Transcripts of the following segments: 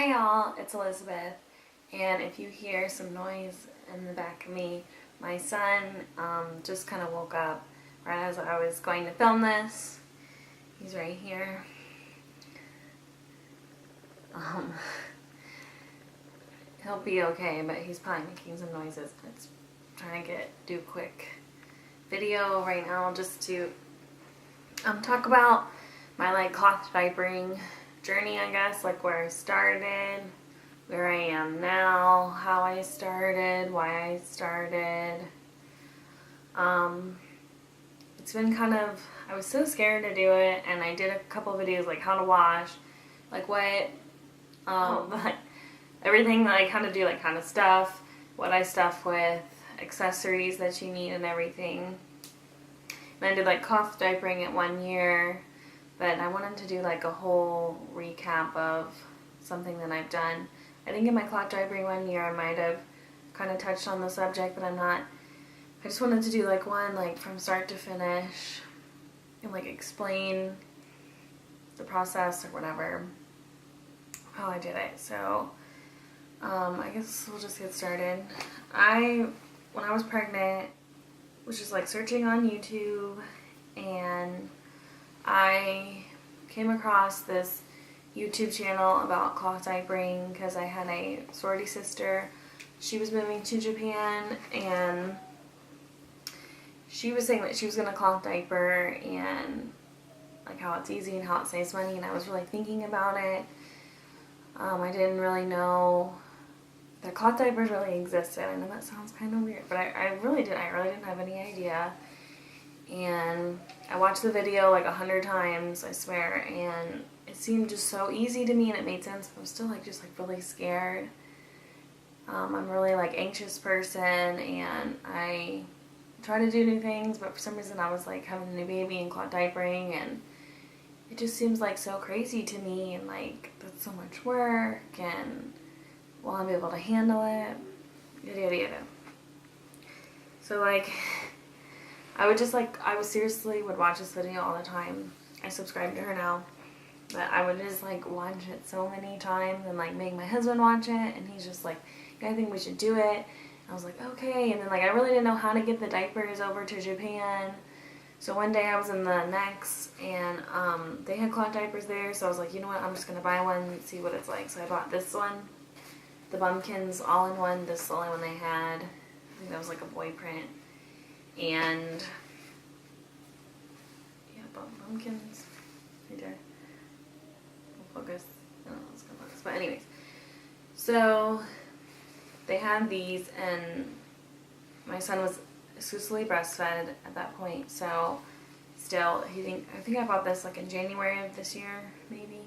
Hi y'all, it's Elizabeth, and if you hear some noise in the back of me, my son just kind of woke up right as I was going to film this. He's right here. He'll be okay, but he's probably making some noises. It's trying to do a quick video right now just to talk about my cloth diapering journey, I guess, where I started, where I am now, how I started, why I started. It's been I was so scared to do it, and I did a couple videos how to wash, everything how to do kind of stuff, what I stuff with, accessories that you need and everything. And I did cloth diapering at 1 year. But I wanted to do a whole recap of something that I've done. I think in my cloth diapering 1 year I might have kind of touched on the subject, but I'm not. I just wanted to do one from start to finish and explain the process or whatever, how I did it. So I guess we'll just get started. When I was pregnant, was just searching on YouTube, and I came across this YouTube channel about cloth diapering because I had a sorority sister. She was moving to Japan, and she was saying that she was going to cloth diaper and how it's easy and how it saves money, and I was really thinking about it. I didn't really know that cloth diapers really existed. I know that sounds kind of weird, but I really didn't have any idea. And I watched the video 100 times, I swear, and it seemed just so easy to me and it made sense, but I'm still just really scared. I'm a really anxious person, and I try to do new things, but for some reason I was having a new baby and cloth diapering, and it just seems so crazy to me, and that's so much work, and will I be able to handle it, yada yada yada. So I seriously would watch this video all the time. I subscribe to her now, but I would just watch it so many times and make my husband watch it, and he's just yeah, I think we should do it. And I was okay, and then I really didn't know how to get the diapers over to Japan. So one day I was in the Next, and they had cloth diapers there, so I was you know what, I'm just gonna buy one and see what it's like. So I bought this one, the Bumpkins all-in-one. This is the only one they had. I think that was a boy print. And yeah, Bumpkins right there. We'll focus. I don't know what's gonna focus. But anyways, so they had these, and my son was exclusively breastfed at that point. So still, I think I bought this in January of this year, maybe.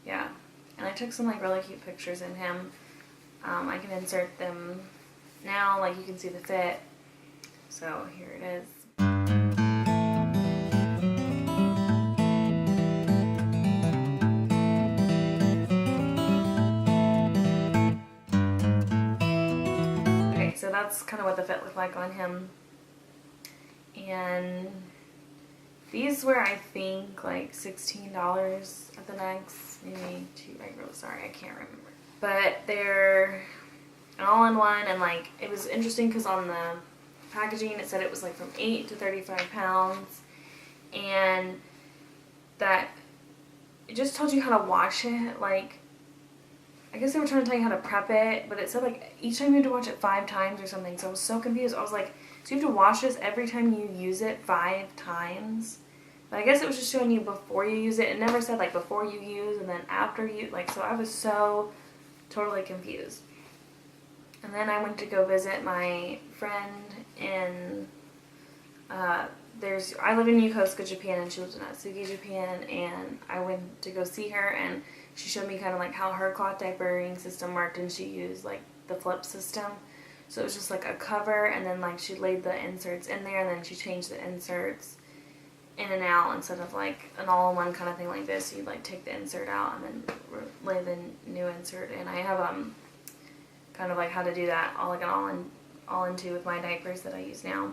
Yeah, and I took some really cute pictures in him. I can insert them now. You can see the fit. So here it is. Okay, so that's kind of what the fit looked like on him. And these were, I think, $16 at the Next, maybe $2. I'm really sorry, I can't remember. But they're an all-in-one, and it was interesting because on the packaging it said it was from 8 to 35 pounds, and that it just told you how to wash it. I guess they were trying to tell you how to prep it, but it said each time you had to wash it 5 times or something. So I was so confused. I was so you have to wash this every time you use it 5 times? But I guess it was just showing you before you use it. It never said before you use and then after you, so I was so totally confused. And then I went to go visit my friend in, I live in Yokosuka, Japan, and she lives in Atsugi, Japan, and I went to go see her, and she showed me how her cloth diapering system worked, and she used the flip system. So it was just a cover, and then she laid the inserts in there, and then she changed the inserts in and out instead of an all-in-one kind of thing like this. So you'd take the insert out and then lay the new insert in. I have kind of how to do that all into with my diapers that I use now.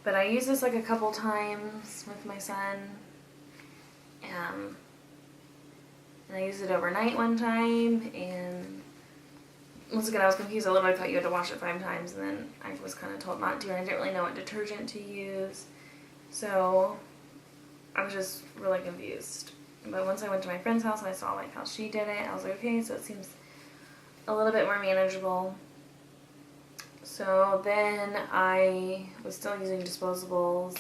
But I used this a couple times with my son, And I used it overnight one time, and once again I was confused a little bit. I thought you had to wash it 5 times, and then I was kind of told not to, and I didn't really know what detergent to use. So I was just really confused. But once I went to my friend's house and I saw like how she did it, I was like, okay, so it seems a little bit more manageable. So then I was still using disposables,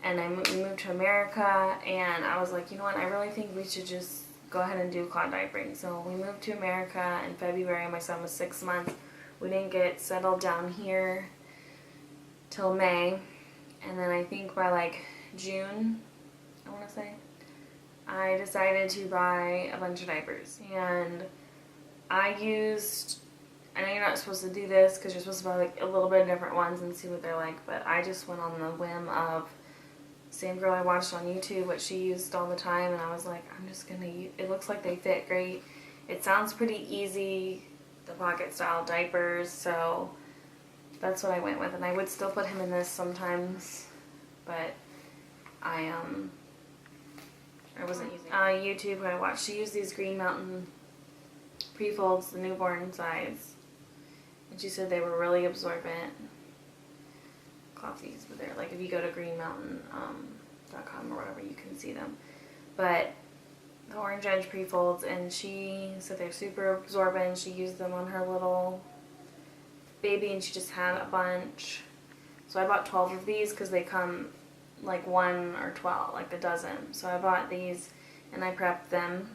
and we moved to America, and I was like, you know what, I really think we should just go ahead and do cloth diapering. So we moved to America in February. My son was 6 months. We didn't get settled down here till May, and then I think by like June, I want to say, I decided to buy a bunch of diapers. And I know you're not supposed to do this because you're supposed to buy like a little bit of different ones and see what they're like, but I just went on the whim of same girl I watched on YouTube, what she used all the time, and I was like, I'm just gonna use, it looks like they fit great. It sounds pretty easy, the pocket style diapers, so that's what I went with. And I would still put him in this sometimes, but I wasn't using YouTube. I watched, she used these Green Mountain pre-folds, the newborn size, and she said they were really absorbent. Clothies, but they're like, if you go to greenmountain.com or whatever, you can see them. But the Orange Edge pre-folds, and she said they're super absorbent. She used them on her little baby, and she just had a bunch. So I bought 12 of these because they come like 1 or 12, like a dozen. So I bought these and I prepped them.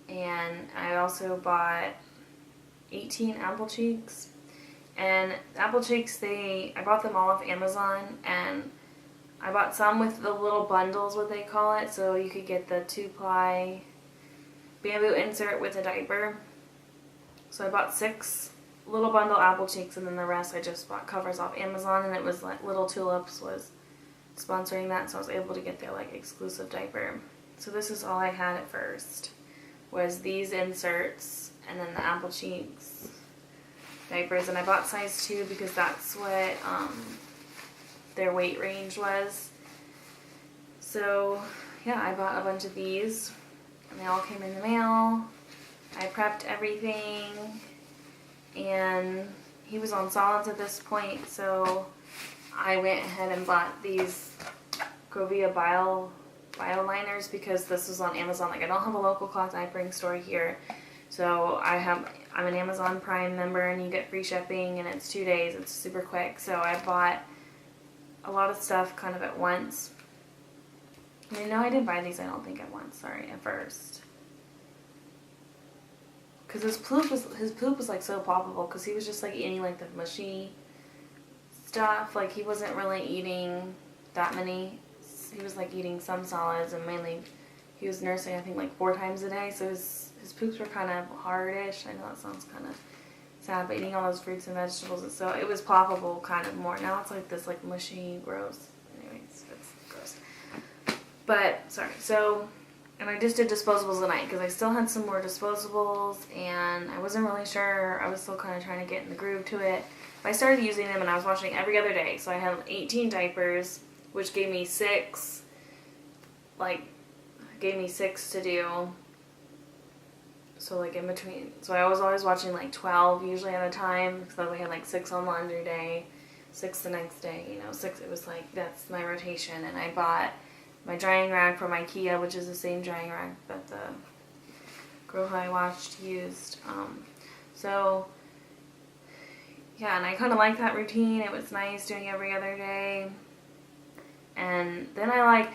And I also bought 18 apple cheeks. And apple cheeks, I bought them all off Amazon, and I bought some with the little bundles, what they call it, so you could get the 2-ply bamboo insert with a diaper. So I bought 6 little bundle apple cheeks, and then the rest I just bought covers off Amazon, and it was like Little Tulips was sponsoring that, so I was able to get their like exclusive diaper. So this is all I had at first, was these inserts, and then the apple cheeks diapers, and I bought size 2 because that's what their weight range was. So yeah, I bought a bunch of these, and they all came in the mail. I prepped everything, and he was on solids at this point, so I went ahead and bought these Grovia Bile liners because this was on Amazon. Like, I don't have a local cloth diapering store here, so I'm an Amazon Prime member, and you get free shipping, and it's 2 days. It's super quick. So I bought a lot of stuff kind of at once. I mean, no, I didn't buy these, I don't think, at once. Sorry, at first. Because his poop was like so palpable, because he was just like eating like the mushy stuff. Like, he wasn't really eating that many. He was like eating some solids, and mainly he was nursing, I think, like 4 times a day. So his poops were kind of hardish. I know that sounds kind of sad, but eating all those fruits and vegetables, and so it was palpable kind of more. Now it's like this like mushy, gross. Anyways, it's gross. But sorry. So, and I just did disposables tonight because I still had some more disposables, and I wasn't really sure. I was still kind of trying to get in the groove to it. But I started using them, and I was washing every other day. So I had 18 diapers, which gave me 6. Gave me 6 to do. So like in between, so I was always watching like 12 usually at a time, because then we had like 6 on laundry day, 6 the next day, you know, 6, it was like, that's my rotation. And I bought my drying rack from IKEA, which is the same drying rack that the girl who I watched used. So yeah, and I kind of like that routine. It was nice doing every other day. And then I like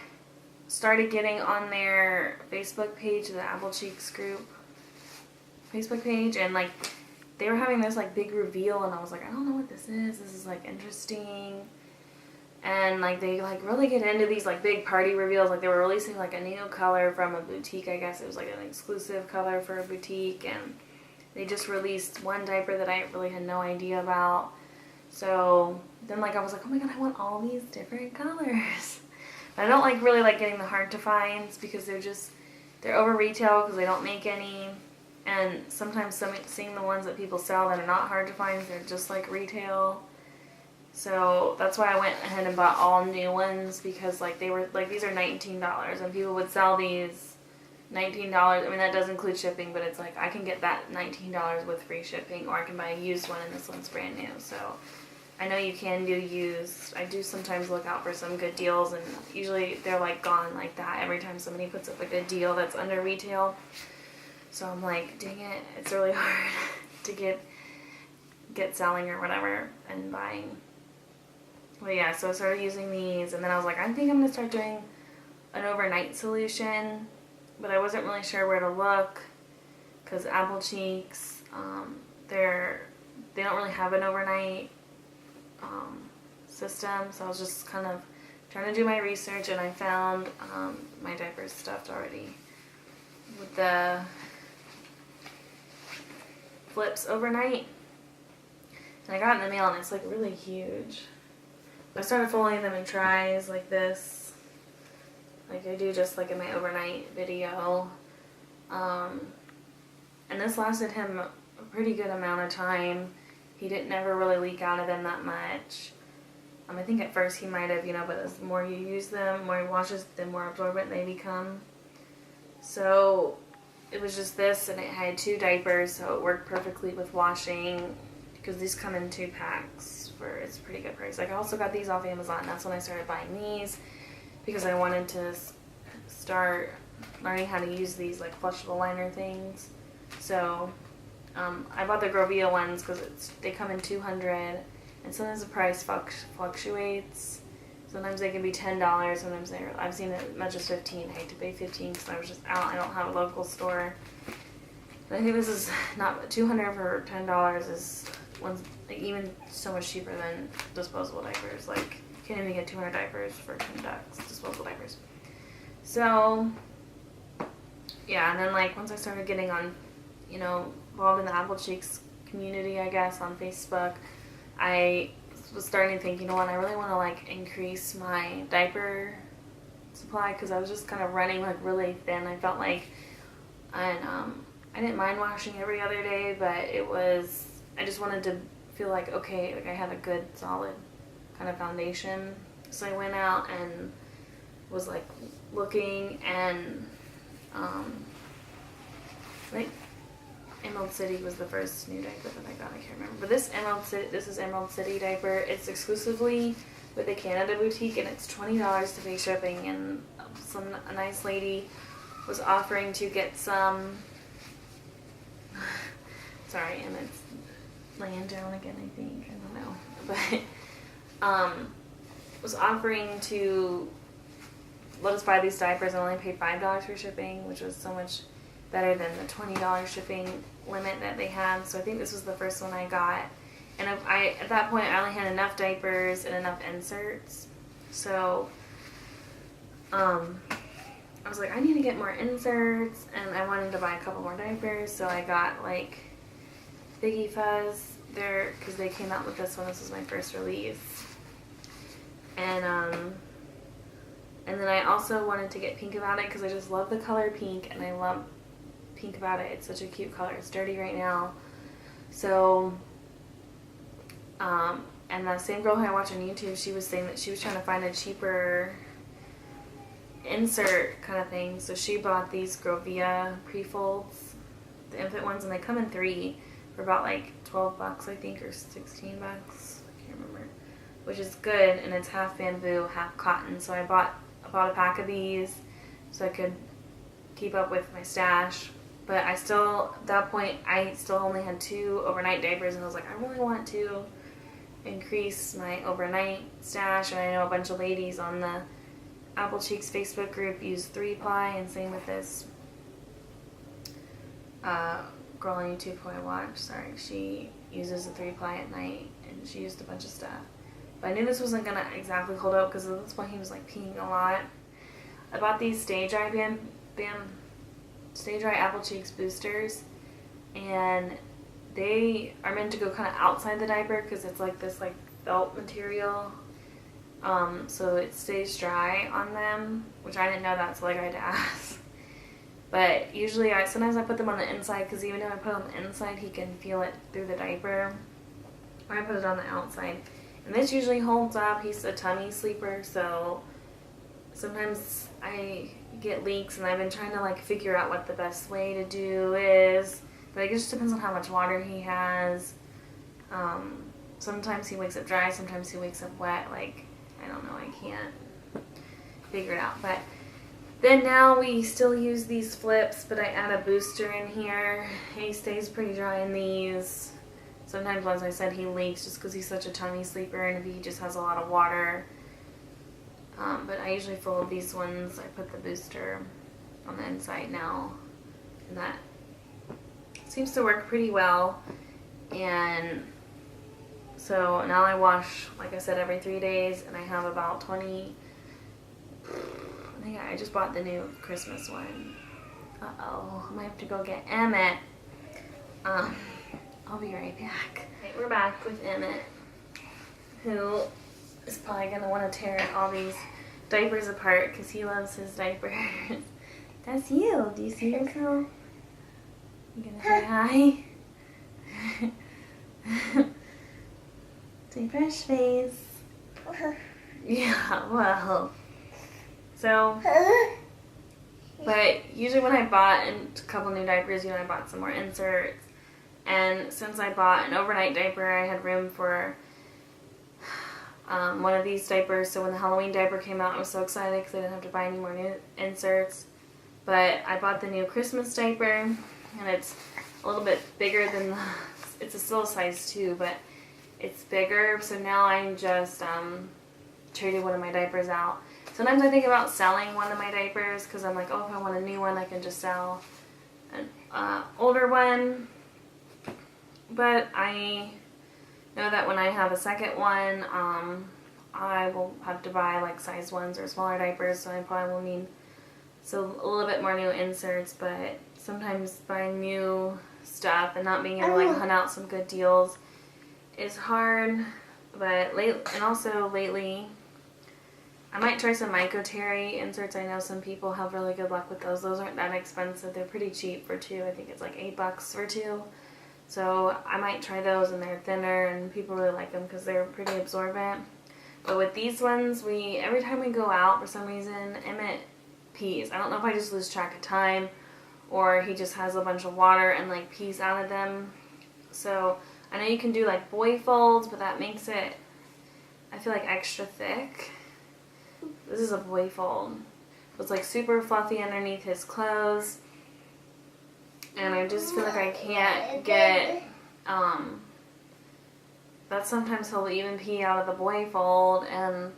started getting on their Facebook page, the Apple Cheeks group Facebook page, and like they were having this like big reveal, and I was like, I don't know what this is. This is like interesting. And like they like really get into these like big party reveals. Like they were releasing like a new color from a boutique, I guess it was like an exclusive color for a boutique, and they just released one diaper that I really had no idea about. So then like I was like, oh my god, I want all these different colors. But I don't like really like getting the hard to finds because they're over retail because they don't make any. And sometimes seeing the ones that people sell that are not hard to find, they're just like retail. So that's why I went ahead and bought all new ones, because like they were like, these are $19, and people would sell these $19. I mean, that does include shipping, but it's like I can get that $19 with free shipping, or I can buy a used one and this one's brand new. So I know you can do used. I do sometimes look out for some good deals, and usually they're like gone like that every time somebody puts up a good deal that's under retail. So I'm like, dang it, it's really hard to get selling or whatever and buying. But yeah, so I started using these, and then I was like, I think I'm gonna start doing an overnight solution, but I wasn't really sure where to look because Apple Cheeks, they don't really have an overnight system. So I was just kind of trying to do my research, and I found my diapers stuffed already with the flips overnight. And I got it in the mail, and it's like really huge. I started folding them in tries like this, like I do just like in my overnight video. And this lasted him a pretty good amount of time. He didn't never really leak out of them that much. I think at first he might have, but the more you use them, more he washes, the more absorbent they become. So it was just this, and it had 2 diapers, so it worked perfectly with washing, because these come in 2 packs for it's a pretty good price. Like I also got these off Amazon. That's when I started buying these, because I wanted to start learning how to use these like flushable liner things. So I bought the Grovia ones because they come in 200, and sometimes the price fluctuates. Sometimes they can be $10. Sometimes I've seen it as much as $15. I hate to pay $15 because I was just out. I don't have a local store. And I think this is not $200 for $10 is like even so much cheaper than disposable diapers. Like you can't even get 200 diapers for $10. Disposable diapers. So yeah, and then like once I started getting on, involved in the Apple Cheeks community, I guess, on Facebook, I was starting to think, I really want to like increase my diaper supply, because I was just kind of running like really thin. I felt like, and I didn't mind washing every other day, but I just wanted to feel like, okay, like I had a good solid kind of foundation. So I went out and was like looking, and like Emerald City was the first new diaper that I got. I can't remember, but this is Emerald City diaper. It's exclusively with the Canada boutique, and it's $20 to pay shipping. And a nice lady was offering to get some. Sorry, and it's laying down again. I think I don't know, but was offering to let us buy these diapers. I only paid $5 for shipping, which was so much better than the $20 shipping limit that they had. So I think this was the first one I got. And at that point, I only had enough diapers and enough inserts. So I was like, I need to get more inserts, and I wanted to buy a couple more diapers. So I got like Biggie Fuzz there, because they came out with this one. This was my first release. And then I also wanted to get Pink About It, because I just love the color pink, and I love Pink About It. It's such a cute color. It's dirty right now. So, and the same girl who I watch on YouTube, she was saying that she was trying to find a cheaper insert kind of thing. So she bought these Grovia pre-folds, the infant ones, and they come in 3 for about like $12, I think, or $16. I can't remember. Which is good, and it's half bamboo, half cotton. So I bought a pack of these so I could keep up with my stash. But at that point, I still only had 2 overnight diapers, and I was like, I really want to increase my overnight stash. And I know a bunch of ladies on the Apple Cheeks Facebook group use 3-ply, and same with this girl on YouTube who I watch. Sorry, she uses a 3-ply at night, and she used a bunch of stuff. But I knew this wasn't gonna exactly hold out, because at this point he was like peeing a lot. I bought these Stay Dry Apple Cheeks boosters, and they are meant to go kind of outside the diaper, because it's like this like felt material, so it stays dry on them, which I didn't know that, so like I had to ask. But usually sometimes I put them on the inside, because even if I put it on the inside, he can feel it through the diaper, or I put it on the outside. And this usually holds up. He's a tummy sleeper, so sometimes get leaks, and I've been trying to like figure out what the best way to do is. But it just depends on how much water he has. Sometimes he wakes up dry, sometimes he wakes up wet. Like, I don't know, I can't figure it out. But then now we still use these flips, but I add a booster in here. He stays pretty dry in these. Sometimes, as I said, he leaks just because he's such a tummy sleeper, and if he just has a lot of water. But I usually fill these ones. I put the booster on the inside now, and that seems to work pretty well. And so now I wash, like I said, every 3 days, and I have about 20. I think I just bought the new Christmas one. Uh-oh, I might have to go get Emmett. I'll be right back. Okay, we're back with Emmett, who is probably going to want to tear all these diapers apart because he loves his diapers. That's you. Do you see yourself? You gonna say hi? Say fresh face. Yeah, well. So, but usually when I bought a couple new diapers, I bought some more inserts. And since I bought an overnight diaper, I had room for one of these diapers. So when the Halloween diaper came out, I was so excited because I didn't have to buy any more new inserts. But I bought the new Christmas diaper, and it's a little bit bigger than it's still a size 2, but it's bigger. So now I just traded one of my diapers out. Sometimes I think about selling one of my diapers because I'm like, oh, if I want a new one, I can just sell an older one. But I know that when I have a second one, I will have to buy like size 1s or smaller diapers, so I probably will need a little bit more new inserts. But sometimes buying new stuff and not being able to like hunt out some good deals is hard. But lately, I might try some Micro Terry inserts. I know some people have really good luck with those. Those aren't that expensive. They're pretty cheap for 2. I think it's like $8 for 2. So I might try those, and they're thinner, and people really like them because they're pretty absorbent. But with these ones, every time we go out, for some reason, Emmett pees. I don't know if I just lose track of time or he just has a bunch of water and like pees out of them. So I know you can do like boy folds, but that makes it, I feel like, extra thick. This is a boy fold. It's like super fluffy underneath his clothes. And I just feel like I can't get, that sometimes he'll even pee out of the boy fold, and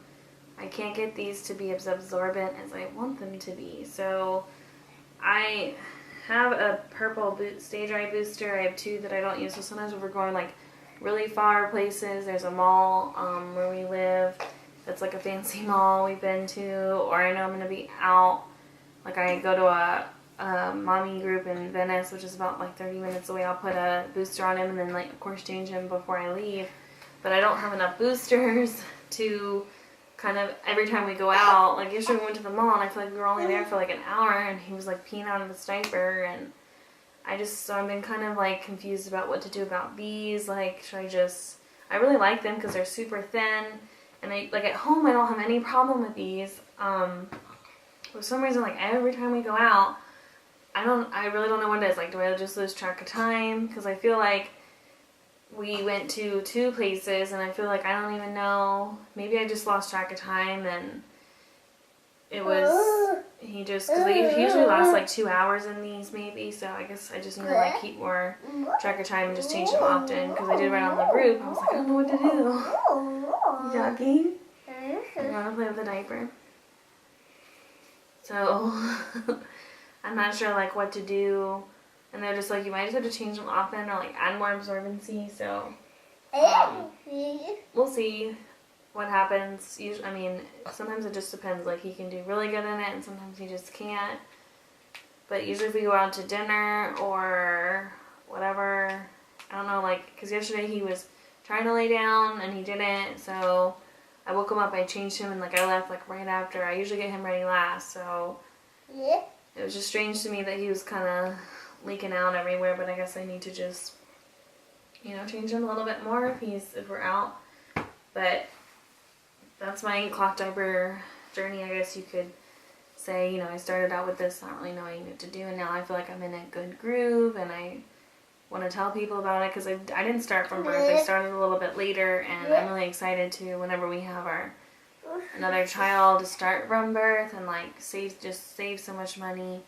I can't get these to be as absorbent as I want them to be. So I have a purple Stay Dry booster. I have 2 that I don't use. So sometimes if we're going like really far places, there's a mall where we live that's like a fancy mall we've been to, or I know I'm going to be out. Like I go to a mommy group in Venice, which is about like 30 minutes away. I'll put a booster on him and then like of course change him before I leave. But I don't have enough boosters to kind of, every time we go out, like yesterday we went to the mall and I feel like we were only there for like an hour and he was like peeing out of his diaper, and so I've been kind of like confused about what to do about these. Like, should I really like them because they're super thin, and like at home I don't have any problem with these. For some reason, like every time we go out, I really don't know what it is. Like, do I just lose track of time? Because I feel like we went to 2 places, and I feel like I don't even know. Maybe I just lost track of time, and it was, because they usually last like 2 hours in these maybe, so I guess I just need to like keep more track of time and just change them often, because I did write on the group. I was like, I don't know what to do. You jogging? You want to play with the diaper? So I'm not sure like what to do, and they're just like, you might just have to change them often or like add more absorbency. So we'll see what happens. Usually, I mean, sometimes it just depends. Like he can do really good in it, and sometimes he just can't. But usually, if we go out to dinner or whatever, I don't know, like, because yesterday he was trying to lay down and he didn't, so I woke him up, I changed him, and like I left like right after. I usually get him ready last, so it was just strange to me that he was kind of leaking out everywhere. But I guess I need to just, change him a little bit more if we're out. But that's my cloth diaper journey, I guess you could say, you know, I started out with this not really knowing what to do, and now I feel like I'm in a good groove, and I want to tell people about it because I didn't start from birth. I started a little bit later, and I'm really excited to, whenever we have another child, to start from birth and like save so much money.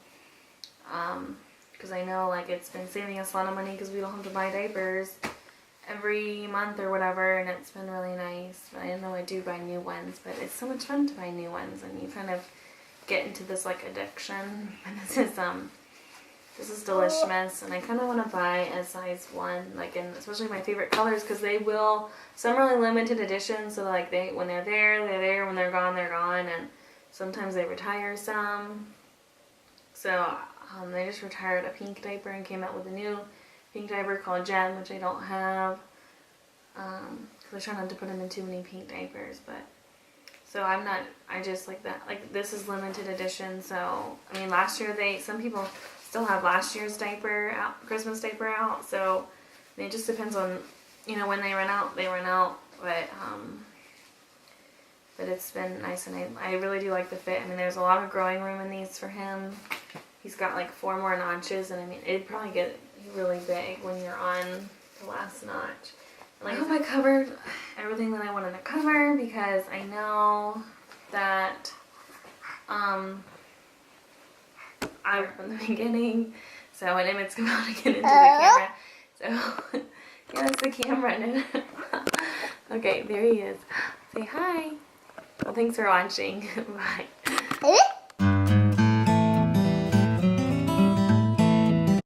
Because I know like it's been saving us a lot of money because we don't have to buy diapers every month or whatever, and it's been really nice. I know I do buy new ones, but it's so much fun to buy new ones, and you kind of get into this like addiction. And this is Delicious, and I kind of want to buy a size 1, like in especially my favorite colors, because some really limited editions, so like when they're there, when they're gone, and sometimes they retire some. So they just retired a pink diaper and came out with a new pink diaper called Gem, which I don't have, because I try not to put them in too many pink diapers, but so I just like that, like this is limited edition. So I mean, last year some people still have last year's diaper out, Christmas diaper out, so I mean, it just depends on, you know, when they run out, but it's been nice, and I really do like the fit. I mean, there's a lot of growing room in these for him. He's got like 4 more notches, and I mean, it'd probably get really big when you're on the last notch. And I hope I covered everything that I wanted to cover, because I know that I from the beginning. So when Emmett's about to get into the camera, so yeah, that's the camera. Okay, there he is. Say hi. Well, thanks for watching. Bye.